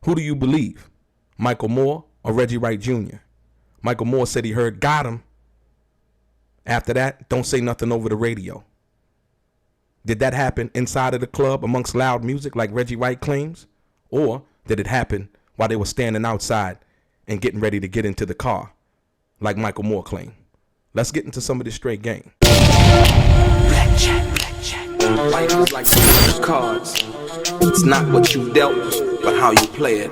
Who do you believe? Michael Moore or Reggie Wright Jr.? Michael Moore said he heard "got him." After that, don't say nothing over the radio. Did that happen inside of the club amongst loud music like Reggie Wright claims? Or did it happen while they were standing outside and getting ready to get into the car like Michael Moore claimed? Let's get into some of this straight game. Black chat. Life is like the cards. It's not what you dealt, but how you play it.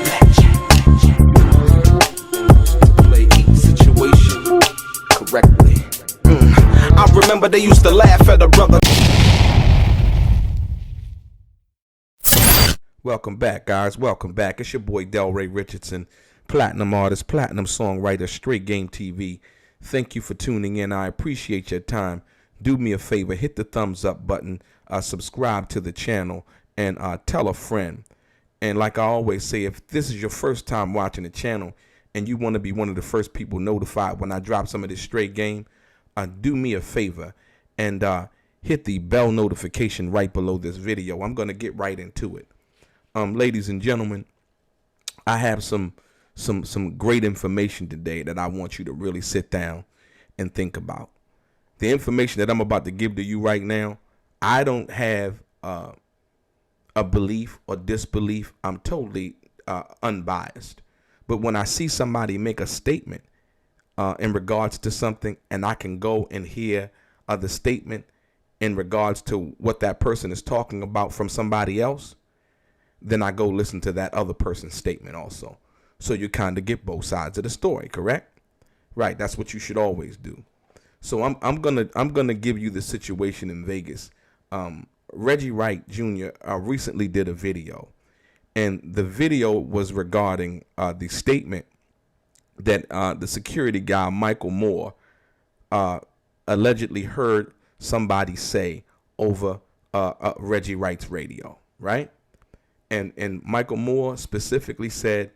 Black chat. Play each situation correctly. I remember they used to laugh at a brother. Welcome back, guys. Welcome back. It's your boy DELRAY Richardson, platinum artist, platinum songwriter, Straight Game TV. Thank you for tuning in. I appreciate your time. Do me a favor, hit the thumbs up button, subscribe to the channel, and tell a friend. And like I always say, if this is your first time watching the channel and you want to be one of the first people notified when I drop some of this straight game, do me a favor and hit the bell notification right below this video. I'm going to get right into it. Ladies and gentlemen, I have some great information today that I want you to really sit down and think about. The information that I'm about to give to you right now, I don't have a belief or disbelief. I'm totally unbiased. But when I see somebody make a statement in regards to something, and I can go and hear the statement in regards to what that person is talking about from somebody else, then I go listen to that other person's statement also. So you kind of get both sides of the story, correct? Right, that's what you should always do. So I'm gonna give you the situation in Vegas. Reggie Wright Jr. Recently did a video, and the video was regarding the statement that the security guy Michael Moore allegedly heard somebody say over Reggie Wright's radio, right? And Michael Moore specifically said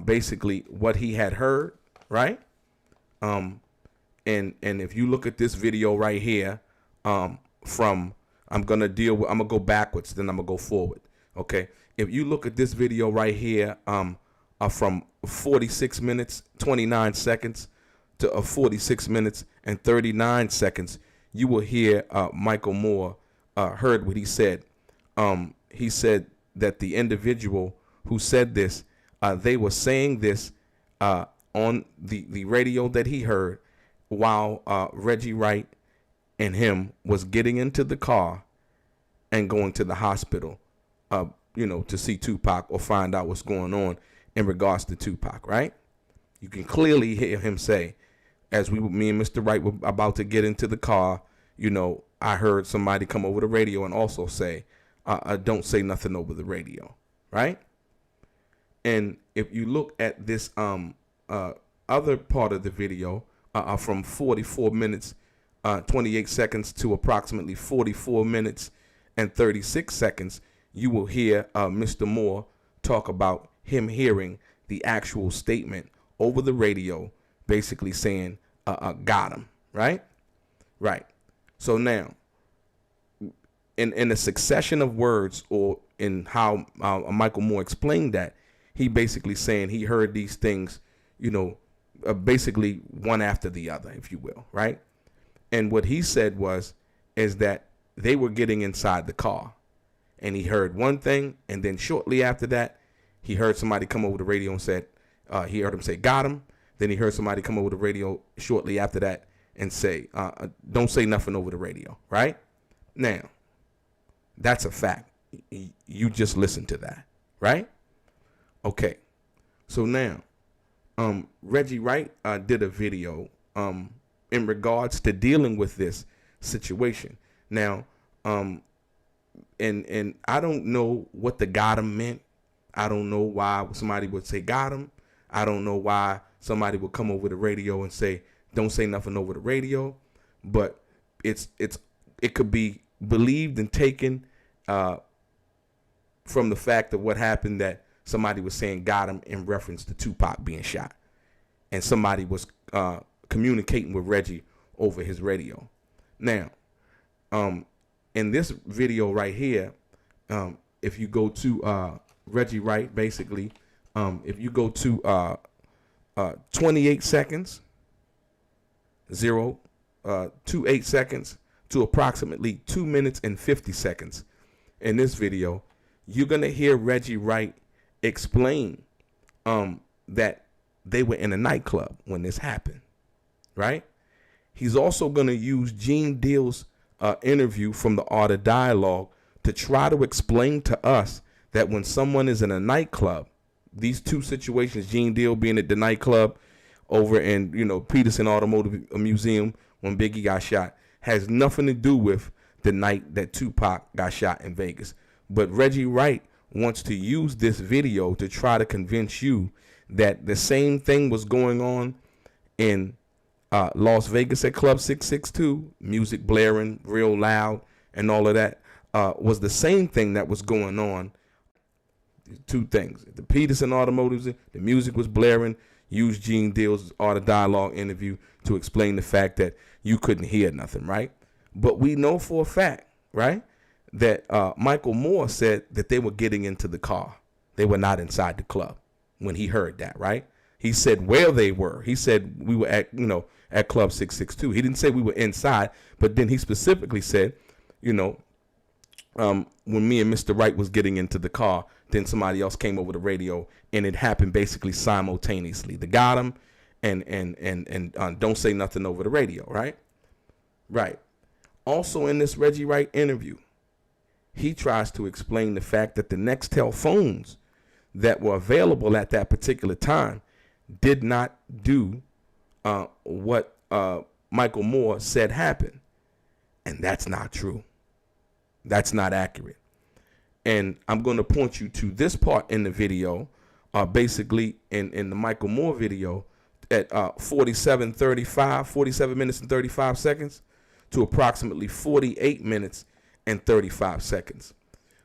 basically what he had heard, right? And if you look at this video right here, I'm gonna go backwards, then I'm gonna go forward. Okay. If you look at this video right here, from 46 minutes 29 seconds to 46 minutes and 39 seconds, you will hear Michael Moore heard what he said. He said that the individual who said this, they were saying this on the radio that he heard while Reggie Wright and him was getting into the car and going to the hospital, to see Tupac or find out what's going on in regards to Tupac, right? You can clearly hear him say, as me and Mr. Wright were about to get into the car, I heard somebody come over the radio and also say, don't say nothing over the radio, right? And if you look at this other part of the video, from 44 minutes 28 seconds to approximately 44 minutes and 36 seconds, you will hear Mr. Moore talk about him hearing the actual statement over the radio, basically saying, got him, right? Right. So now, in a succession of words, or in how Michael Moore explained that, he basically saying he heard these things, basically one after the other, if you will, right? And what he said is that they were getting inside the car, and he heard one thing, and then shortly after that, he heard somebody come over the radio and said, he heard him say, got him. Then he heard somebody come over the radio shortly after that and say, don't say nothing over the radio, right? Now, that's a fact. You just listen to that, right? Okay. So now, Reggie Wright did a video in regards to dealing with this situation. Now, and I don't know what the got him meant. I don't know why somebody would say got him. I don't know why somebody would come over the radio and say, don't say nothing over the radio. But it could be believed and taken from the fact of what happened, that somebody was saying got him in reference to Tupac being shot. And somebody was communicating with Reggie over his radio. Now, in this video right here, if you go to Reggie Wright, basically, if you go to 28 seconds, 0.28 seconds to approximately 2 minutes and 50 seconds in this video, you're going to hear Reggie Wright explain that they were in a nightclub when this happened, right? He's also going to use Gene Deal's interview from The Art of Dialogue to try to explain to us that when someone is in a nightclub, these two situations, Gene Deal being at the nightclub over in, Peterson Automotive Museum when Biggie got shot, has nothing to do with the night that Tupac got shot in Vegas. But Reggie Wright wants to use this video to try to convince you that the same thing was going on in Las Vegas at Club 662, music blaring real loud and all of that, was the same thing that was going on. Two things: the Peterson Automotive, the music was blaring. Use Gene Deal's Art of Dialogue interview to explain the fact that you couldn't hear nothing, right? But we know for a fact, right, that Michael Moore said that they were getting into the car. They were not inside the club when he heard that, right? He said where they were. He said we were at, at Club 662. He didn't say we were inside, but then he specifically said, when me and Mr. Wright was getting into the car, then somebody else came over the radio, and it happened basically simultaneously. They got him, and don't say nothing over the radio, right? Right. Also in this Reggie Wright interview, he tries to explain the fact that the Nextel phones that were available at that particular time did not do what Michael Moore said happened. And that's not true. That's not accurate. And I'm going to point you to this part in the video, basically in the Michael Moore video at 47 minutes and 35 seconds to approximately 48 minutes and 35 seconds,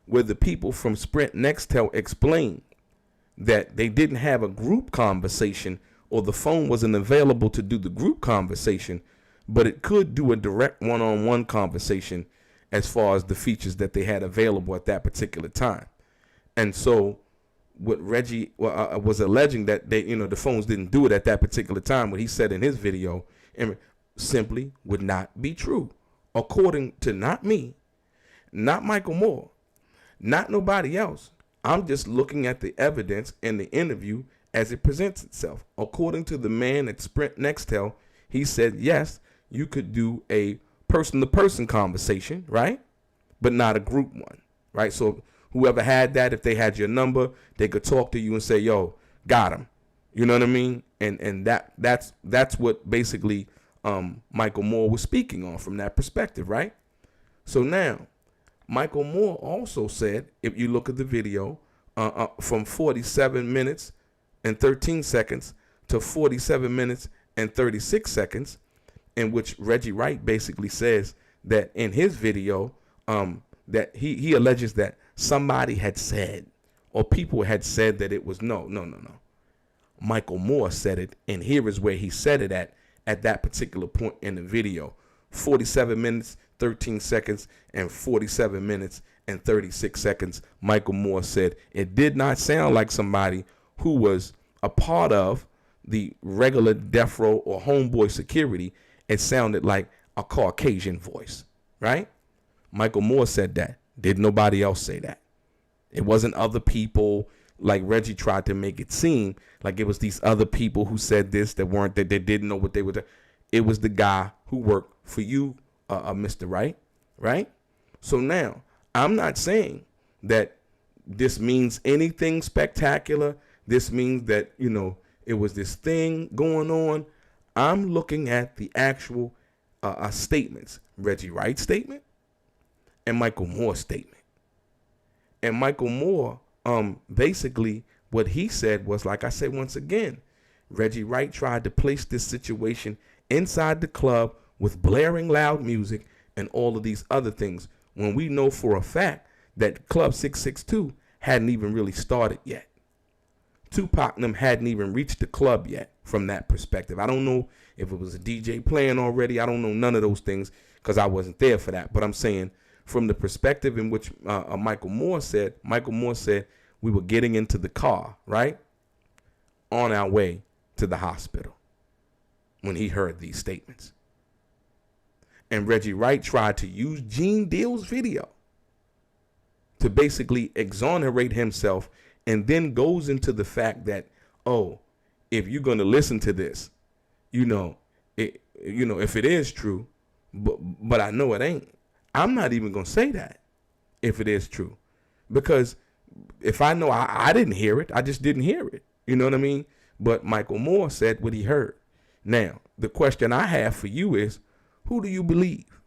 where the people from Sprint Nextel explain that they didn't have a group conversation, or the phone wasn't available to do the group conversation, but it could do a direct one-on-one conversation as far as the features that they had available at that particular time. And so what Reggie was alleging that they, the phones didn't do it at that particular time, what he said in his video, simply would not be true. According to not me, not Michael Moore, not nobody else. I'm just looking at the evidence in the interview as it presents itself. According to the man at Sprint Nextel, he said, yes, you could do a person-to-person conversation, right? But not a group one, right? So whoever had that, if they had your number, they could talk to you and say, yo, got him. You know what I mean? And that's what basically Michael Moore was speaking on from that perspective, right? So now, Michael Moore also said, if you look at the video, from 47 minutes and 13 seconds to 47 minutes and 36 seconds, in which Reggie Wright basically says that in his video, that he alleges that somebody had said, or people had said that it was no. Michael Moore said it, and here is where he said it at that particular point in the video. 47 minutes, 13 seconds, and 47 minutes and 36 seconds, Michael Moore said it did not sound like somebody who was a part of the regular death row or homeboy security. It sounded like a Caucasian voice, right? Michael Moore said that. Did nobody else say that? It wasn't other people like Reggie tried to make it seem like it was these other people who said this that weren't, that they didn't know what they were doing. It was the guy who worked for you, Mr. Wright, right? So now, I'm not saying that this means anything spectacular. This means that, it was this thing going on. I'm looking at the actual statements. Reggie Wright's statement and Michael Moore's statement. And Michael Moore, basically what he said was, like I said once again, Reggie Wright tried to place this situation inside the club with blaring loud music and all of these other things, when we know for a fact that Club 662 hadn't even really started yet. Tupac and them hadn't even reached the club yet from that perspective. I don't know if it was a DJ playing already. I don't know none of those things because I wasn't there for that. But I'm saying from the perspective in which Michael Moore said we were getting into the car, right, on our way to the hospital when he heard these statements. And Reggie Wright tried to use Gene Deal's video to basically exonerate himself, and then goes into the fact that, oh, if you're going to listen to this, if it is true, but I know it ain't. I'm not even going to say that if it is true, because if I know I didn't hear it, I just didn't hear it. You know what I mean? But Michael Moore said what he heard. Now, the question I have for you is, who do you believe?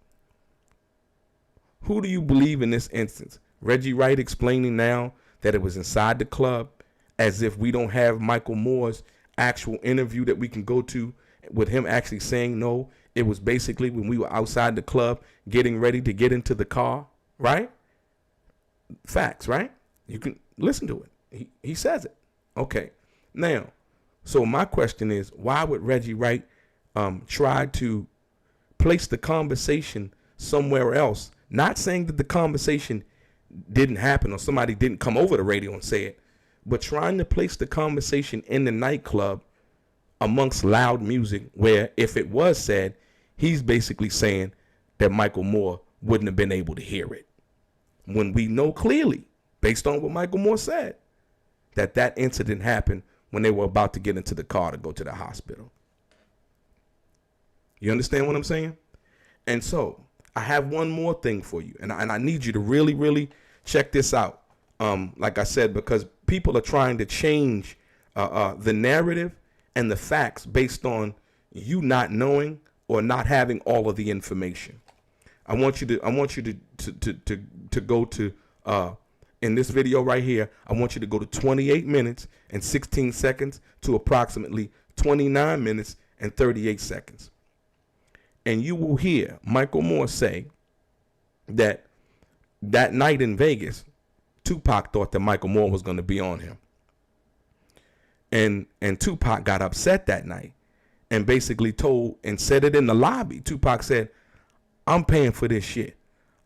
Who do you believe in this instance? Reggie Wright explaining now that it was inside the club, as if we don't have Michael Moore's actual interview that we can go to with him actually saying, no, it was basically when we were outside the club getting ready to get into the car, right? Facts, right? You can listen to it. He says it. Okay. Now, so my question is, why would Reggie Wright try to place the conversation somewhere else? Not saying that the conversation didn't happen or somebody didn't come over the radio and say it, but trying to place the conversation in the nightclub amongst loud music, where if it was said, he's basically saying that Michael Moore wouldn't have been able to hear it. When we know clearly, based on what Michael Moore said, that incident happened when they were about to get into the car to go to the hospital. You understand what I'm saying? And so I have one more thing for you, and I need you to really, really check this out. Like I said, because people are trying to change the narrative and the facts based on you not knowing or not having all of the information. I want you to go to in this video right here. I want you to go to 28 minutes and 16 seconds to approximately 29 minutes and 38 seconds. And you will hear Michael Moore say that night in Vegas, Tupac thought that Michael Moore was going to be on him. And Tupac got upset that night and basically told and said it in the lobby. Tupac said, I'm paying for this shit.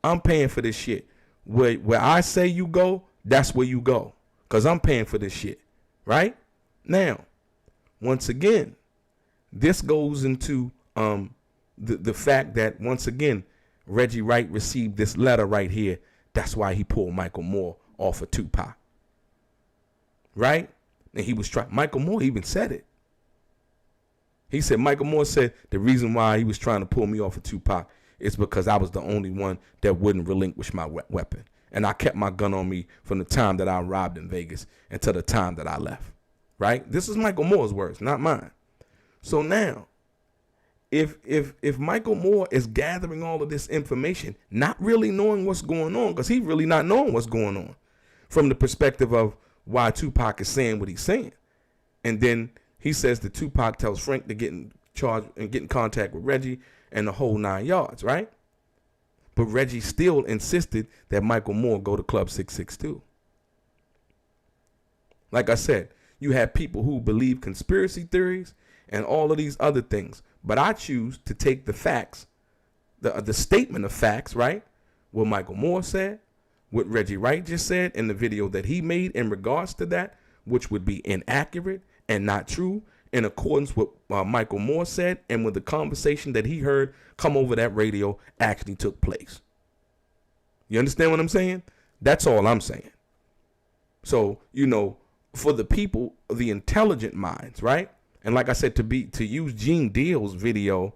I'm paying for this shit. Where I say you go, that's where you go. Because I'm paying for this shit. Right? Now, once again, this goes into the fact that, once again, Reggie Wright received this letter right here. That's why he pulled Michael Moore off of Tupac. Right? And he was trying. Michael Moore even said it. He said, Michael Moore said the reason why he was trying to pull me off of Tupac is because I was the only one that wouldn't relinquish my weapon. And I kept my gun on me from the time that I arrived in Vegas until the time that I left. Right? This is Michael Moore's words, not mine. So now, if Michael Moore is gathering all of this information, not really knowing what's going on, because he's really not knowing what's going on from the perspective of why Tupac is saying what he's saying. And then he says that Tupac tells Frank to get in charge and get in contact with Reggie and the whole 9 yards, right? But Reggie still insisted that Michael Moore go to Club 662. Like I said, you have people who believe conspiracy theories and all of these other things. But I choose to take the facts, the statement of facts, right? What Michael Moore said, what Reggie Wright just said in the video that he made in regards to that, which would be inaccurate and not true, in accordance with what Michael Moore said and with the conversation that he heard come over that radio actually took place. You understand what I'm saying? That's all I'm saying. So, for the people, the intelligent minds, right? And like I said, to use Gene Deal's video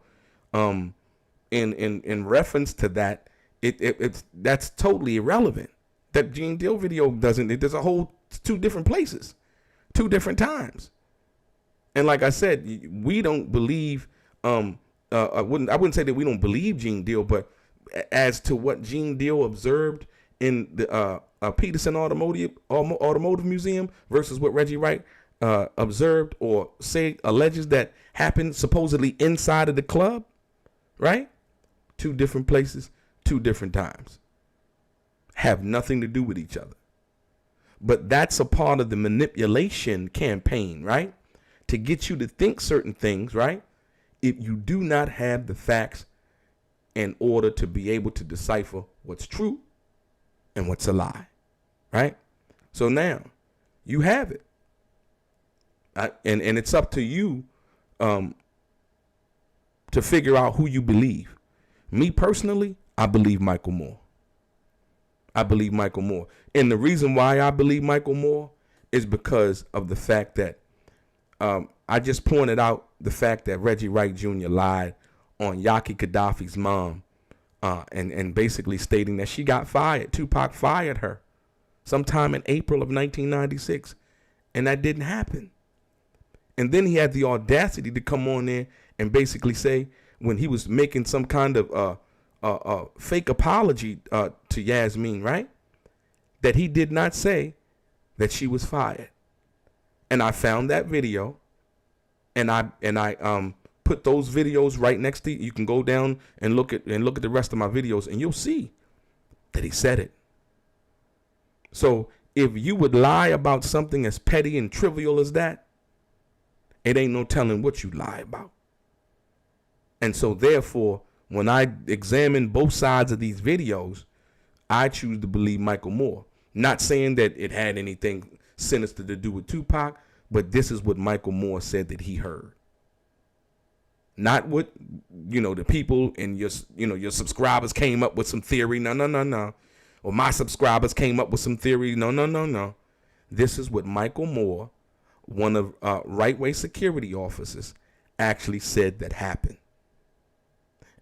in reference to that, that's totally irrelevant. That Gene Deal video there's a whole 2 different places, 2 different times. And like I said, we don't believe, I wouldn't say that we don't believe Gene Deal, but as to what Gene Deal observed in the Peterson Automotive Museum versus what Reggie Wright observed or alleges that happened supposedly inside of the club, right? 2 different places, 2 different times. Have nothing to do with each other. But that's a part of the manipulation campaign, right? To get you to think certain things, right? If you do not have the facts in order to be able to decipher what's true and what's a lie, right? So now you have it. And it's up to you to figure out who you believe. Me personally, I believe Michael Moore. I believe Michael Moore. And the reason why I believe Michael Moore is because of the fact that I just pointed out the fact that Reggie Wright Jr. lied on Yaki Gaddafi's mom and basically stating that she got fired. Tupac fired her sometime in April of 1996. And that didn't happen. And then he had the audacity to come on there and basically say, when he was making some kind of fake apology to Yasmin, right, that he did not say that she was fired. And I found that video, and I put those videos right next to you. You can go down and look at the rest of my videos, and you'll see that he said it. So if you would lie about something as petty and trivial as that, it ain't no telling what you lie about. And so therefore, when I examine both sides of these videos, I choose to believe Michael Moore. Not saying that it had anything sinister to do with Tupac, but this is what Michael Moore said that he heard. Not what, the people and your subscribers came up with some theory. No. Or my subscribers came up with some theory. No. This is what Michael Moore, one of Right Way security officers, actually said that happened.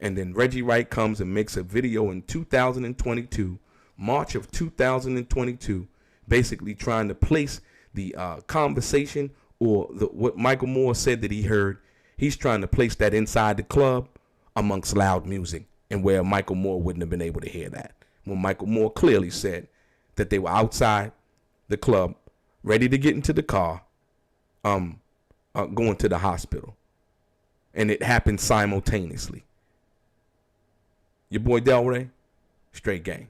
And then Reggie Wright comes and makes a video in 2022, March of 2022, basically trying to place the conversation or what Michael Moore said that he heard. He's trying to place that inside the club amongst loud music, and where Michael Moore wouldn't have been able to hear that. When Michael Moore clearly said that they were outside the club, ready to get into the car, going to the hospital. And it happened simultaneously. Your boy DELRAY, straight gang.